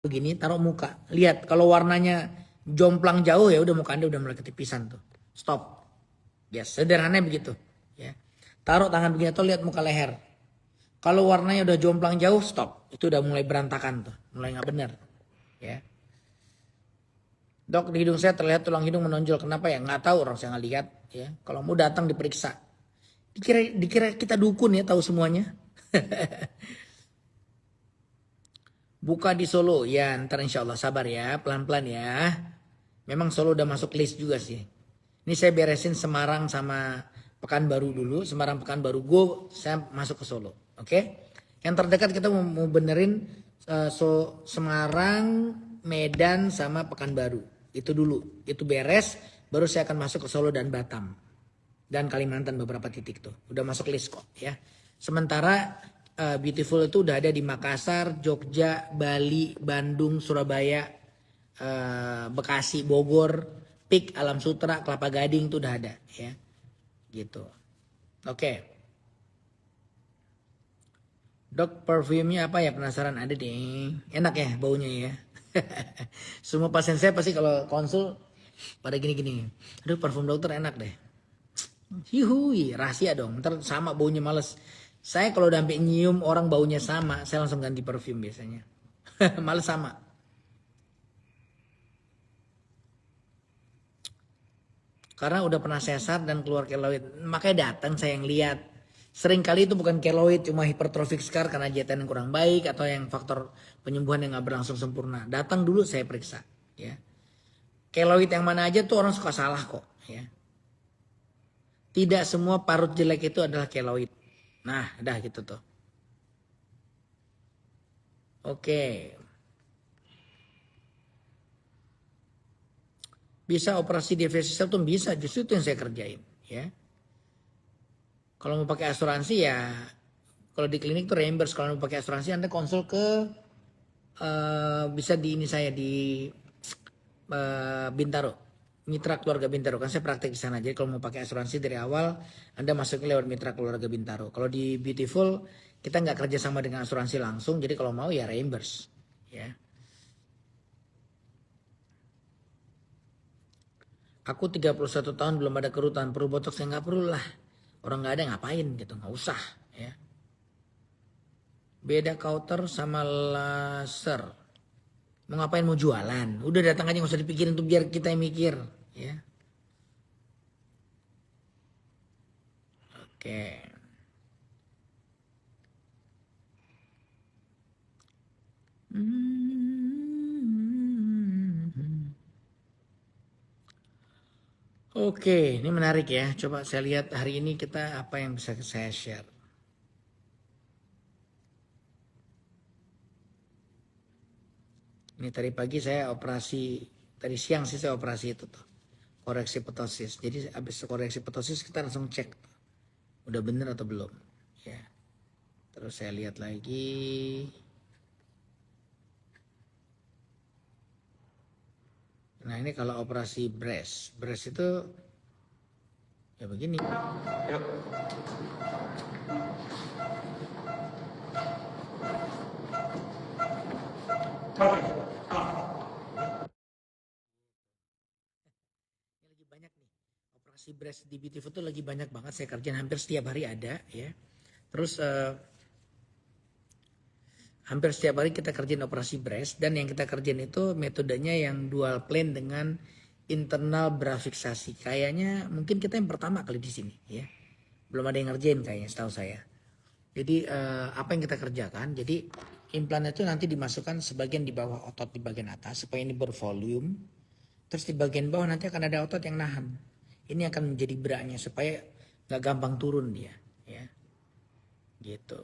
begini, taruh muka. Lihat kalau warnanya jomplang jauh ya udah muka Anda udah mulai ketipisan tuh. Stop. Ya sederhananya begitu. Ya. Taruh tangan begini atau lihat muka leher. Kalau warnanya udah jomplang jauh, stop. Itu udah mulai berantakan tuh, mulai nggak benar. Ya. Dok, di hidung saya terlihat tulang hidung menonjol. Kenapa ya? Nggak tahu, orang saya nggak lihat. Ya. Kalau mau datang diperiksa. Dikira kita dukun ya tahu semuanya. Buka di Solo, ya ntar insya Allah sabar ya, pelan-pelan ya. Memang Solo udah masuk list juga sih. Ini saya beresin Semarang sama Pekanbaru dulu, Semarang Pekanbaru go, saya masuk ke Solo, oke? Yang terdekat kita mau benerin Semarang, Medan sama Pekanbaru. Itu dulu, itu beres, baru saya akan masuk ke Solo dan Batam. Dan Kalimantan beberapa titik tuh, udah masuk list kok ya. Sementara Beautiful itu udah ada di Makassar, Jogja, Bali, Bandung, Surabaya, Bekasi, Bogor, Pik, Alam Sutra, Kelapa Gading itu udah ada ya. Gitu. Oke. Dok, parfumnya apa ya? Penasaran ada deh. Enak ya baunya ya. Semua pasien saya pasti kalau konsul pada gini-gini. Aduh, parfum dokter enak deh. Hihui, rahasia dong. Ntar sama baunya males. Saya kalau udah sampai nyium orang baunya sama, saya langsung ganti parfum biasanya. Males sama. Karena udah pernah sesar dan keluar keloid. Makanya datang saya yang lihat. Sering kali itu bukan keloid, cuma hypertrophic scar karena jahitan yang kurang baik atau yang faktor penyembuhan yang gak berlangsung sempurna. Datang dulu saya periksa. Ya. Keloid yang mana aja tuh orang suka salah kok. Ya. Tidak semua parut jelek itu adalah keloid. Nah, udah gitu tuh. Oke. Bisa operasi divesi septum bisa, justru itu yang saya kerjain, ya. Kalau mau pakai asuransi ya, kalau di klinik tuh reimburse. Kalau mau pakai asuransi Anda konsul ke bisa di ini saya di Bintaro, Mitra Keluarga Bintaro, kan saya praktek di sana. Jadi kalau mau pakai asuransi dari awal Anda masuknya lewat Mitra Keluarga Bintaro. Kalau di Beautiful kita nggak kerja sama dengan asuransi langsung, jadi kalau mau ya reimburse, ya. Aku 31 tahun belum ada kerutan, perlu botox ya nggak perlu lah. Orang nggak ada ngapain gitu, nggak usah ya. Beda counter sama laser. Mau ngapain, mau jualan? Udah datang aja, nggak usah dipikirin tuh, biar kita yang mikir ya. Oke. Oke, ini menarik ya. Coba saya lihat hari ini kita apa yang bisa saya share. Ini tadi pagi saya operasi, tadi siang sih saya operasi itu tuh. Koreksi ptosis. Jadi habis koreksi ptosis kita langsung cek. Udah bener atau belum. Ya. Terus saya lihat lagi. Nah ini kalau operasi breast. Breast itu ya begini. Yuk. Ini lagi banyak nih. Operasi breast di Beautiful itu lagi banyak banget. Saya kerjain hampir setiap hari ada ya. Terus hampir setiap hari kita kerjain operasi breast. Dan yang kita kerjain itu metodenya yang dual plane dengan internal bra fiksasi. Kayaknya mungkin kita yang pertama kali di sini ya. Belum ada yang ngerjain kayaknya setahu saya. Jadi apa yang kita kerjakan? Jadi implan itu nanti dimasukkan sebagian di bawah otot di bagian atas supaya ini bervolume. Terus di bagian bawah nanti akan ada otot yang nahan. Ini akan menjadi bra-nya supaya nggak gampang turun dia. Ya, gitu.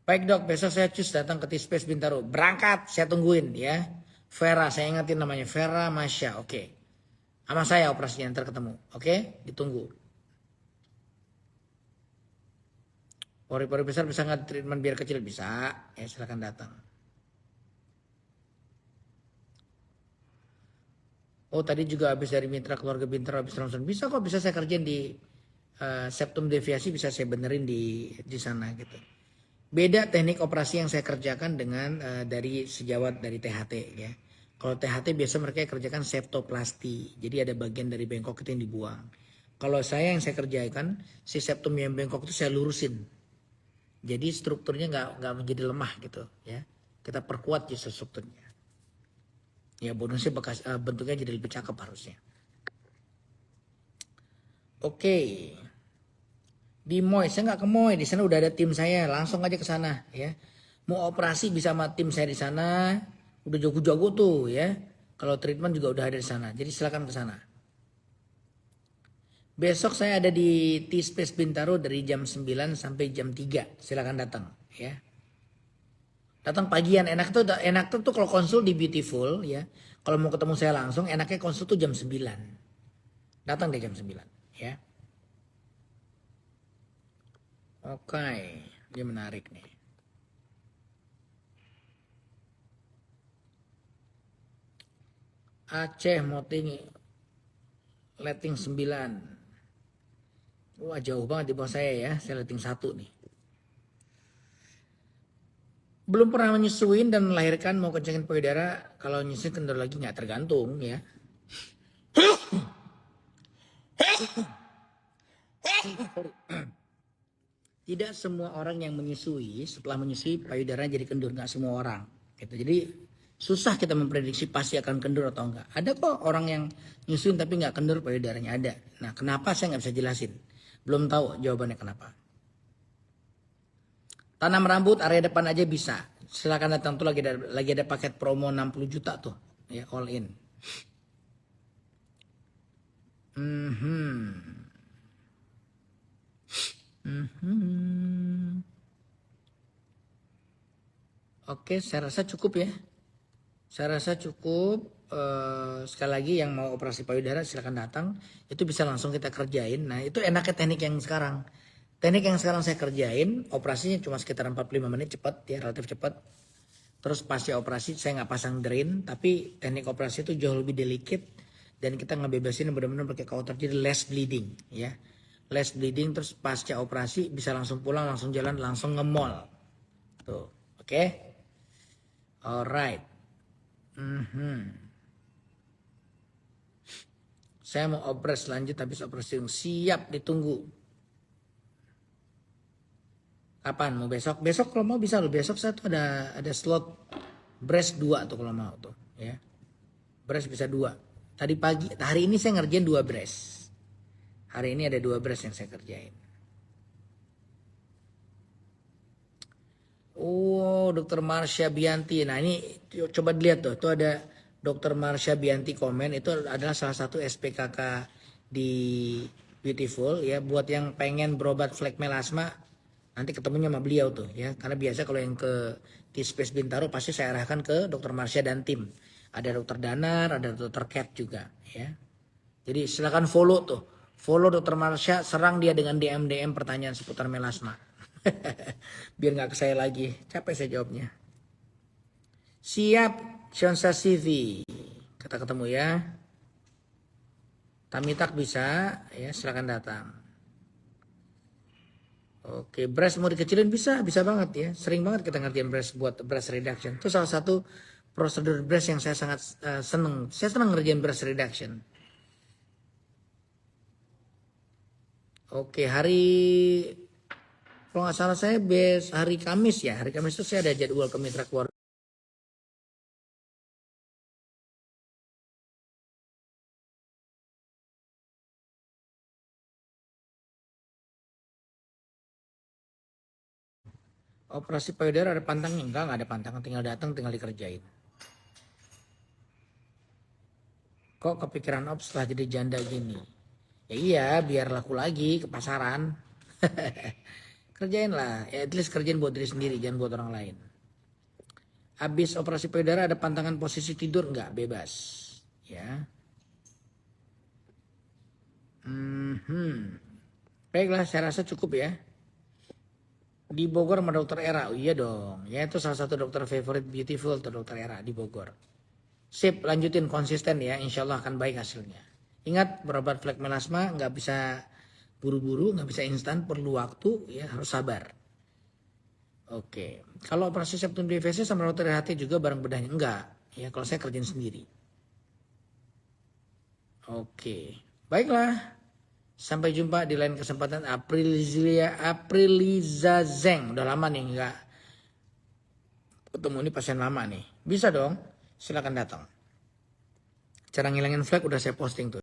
Baik dok, besok saya cus datang ke T-Space Bintaro. Berangkat, saya tungguin ya. Vera, saya ingatin namanya. Vera Masya, oke. Sama saya operasinya, ntar ketemu. Oke, ditunggu. Pori-pori besar bisa nggak treatment biar kecil? Bisa, ya silakan datang. Oh tadi juga habis dari Mitra Keluarga Bintaro, habis ronsen. Bisa kok, bisa saya kerjain di septum deviasi, bisa saya benerin di sana gitu. Beda teknik operasi yang saya kerjakan dengan dari sejawat dari THT ya. Kalau THT biasa mereka kerjakan septoplasti. Jadi ada bagian dari bengkok itu yang dibuang. Kalau saya yang saya kerjakan, si septum yang bengkok itu saya lurusin. Jadi strukturnya nggak menjadi lemah gitu ya. Kita perkuat justru strukturnya. Ya bonusnya bentuknya jadi lebih cakep harusnya. Oke. Di Moy, saya nggak ke Moy, di sana udah ada tim saya, langsung aja ke sana ya. Mau operasi bisa sama tim saya di sana, udah jago-jago tuh ya. Kalau treatment juga udah ada di sana, jadi silakan ke sana. Besok saya ada di T-Space Bintaro dari jam 9 sampai jam 3. Silakan datang ya. Datang pagian, enak tuh kalau konsul di Beautiful ya. Kalau mau ketemu saya langsung enaknya konsul tuh jam 9. Datang deh jam 9 ya. Oke, dia menarik nih. Aceh Moting letting 9. Wah jauh banget di bawah saya ya. Saya letting 1 nih. Belum pernah menyusuin dan melahirkan mau kencangin payudara. Kalau nyusuin kendor lagi nggak tergantung ya. Tidak semua orang yang menyusui setelah menyusui payudara jadi kendur, nggak semua orang. Gitu. Jadi susah kita memprediksi pasti akan kendur atau enggak. Ada kok orang yang nyusuin tapi nggak kendur payudaranya ada. Nah kenapa saya nggak bisa jelasin. Belum tahu jawabannya kenapa. Tanam rambut area depan aja bisa. Silakan datang tuh lagi ada paket promo 60 juta tuh ya all in. Oke, saya rasa cukup ya. Saya rasa cukup. Sekali lagi yang mau operasi payudara silakan datang. Itu bisa langsung kita kerjain. Nah itu enaknya teknik yang sekarang. Teknik yang sekarang saya kerjain, operasinya cuma sekitar 45 menit cepat ya, relatif cepat. Terus pasca operasi saya nggak pasang drain, tapi teknik operasi itu jauh lebih delicate dan kita ngebebasin benar-benar pakai kauter jadi less bleeding ya. Less bleeding terus pasca operasi bisa langsung pulang, langsung jalan, langsung nge-mall. Tuh, oke? Alright. Saya mau operasi lanjut habis operasi siap ditunggu. Kapan mau besok? Besok kalau mau bisa loh. Besok saya tuh ada slot breast 2 tuh kalau mau tuh ya. Breast bisa 2. Tadi pagi, hari ini saya ngerjain 2 breast. Hari ini ada 2 breast yang saya kerjain. Oh, Dr. Marsha Bianti. Nah, ini coba dilihat tuh. Itu ada Dr. Marsha Bianti komen. Itu adalah salah satu SPKK di Beautiful ya. Buat yang pengen berobat flek melasma, nanti ketemunya sama beliau tuh ya. Karena biasa kalau yang ke T-Space Bintaro pasti saya arahkan ke Dr. Marsha dan tim. Ada Dr. Danar, ada Dr. Cat juga ya. Jadi silakan follow tuh. Follow Dr. Marsha, serang dia dengan DM pertanyaan seputar melasma. Biar nggak ke saya lagi. Capek saya jawabnya. Siap, Syonsa CV. Kita ketemu ya. Tamitak bisa ya, silakan datang. Oke, breast mau dikecilin bisa banget ya. Sering banget kita ngerjain breast buat breast reduction. Itu salah satu prosedur breast yang saya sangat seneng. Saya senang ngerjain breast reduction. Oke, kalau nggak salah saya hari Kamis ya. Hari Kamis itu saya ada jadwal ke mitra keluarga. Operasi payudara ada pantangnya? Enggak ada pantangan. Tinggal datang, tinggal dikerjain. Kok kepikiran ops setelah jadi janda gini? Ya iya, biar laku lagi ke pasaran. Kerjain lah. Ya, at least kerjain buat diri sendiri, jangan buat orang lain. Habis operasi payudara ada pantangan posisi tidur? Enggak, bebas. Ya. Baiklah, saya rasa cukup ya. Di Bogor sama dokter Era. Oh iya dong. Ya itu salah satu dokter favorite Beautiful tuh dokter Era di Bogor. Sip, lanjutin konsisten ya. Insya Allah akan baik hasilnya. Ingat berobat flek melasma nggak bisa buru-buru, nggak bisa instan, perlu waktu ya, harus sabar. Oke. Kalau operasi septum DVC sama rotor RHT juga bareng bedahnya? Enggak. Ya, kalau saya kerjain sendiri. Oke. Baiklah. Sampai jumpa di lain kesempatan. Apriliza Zeng. Udah lama nih enggak ketemu, ini pasien lama nih. Bisa dong. Silakan datang. Cara ngilangin flek udah saya posting tuh.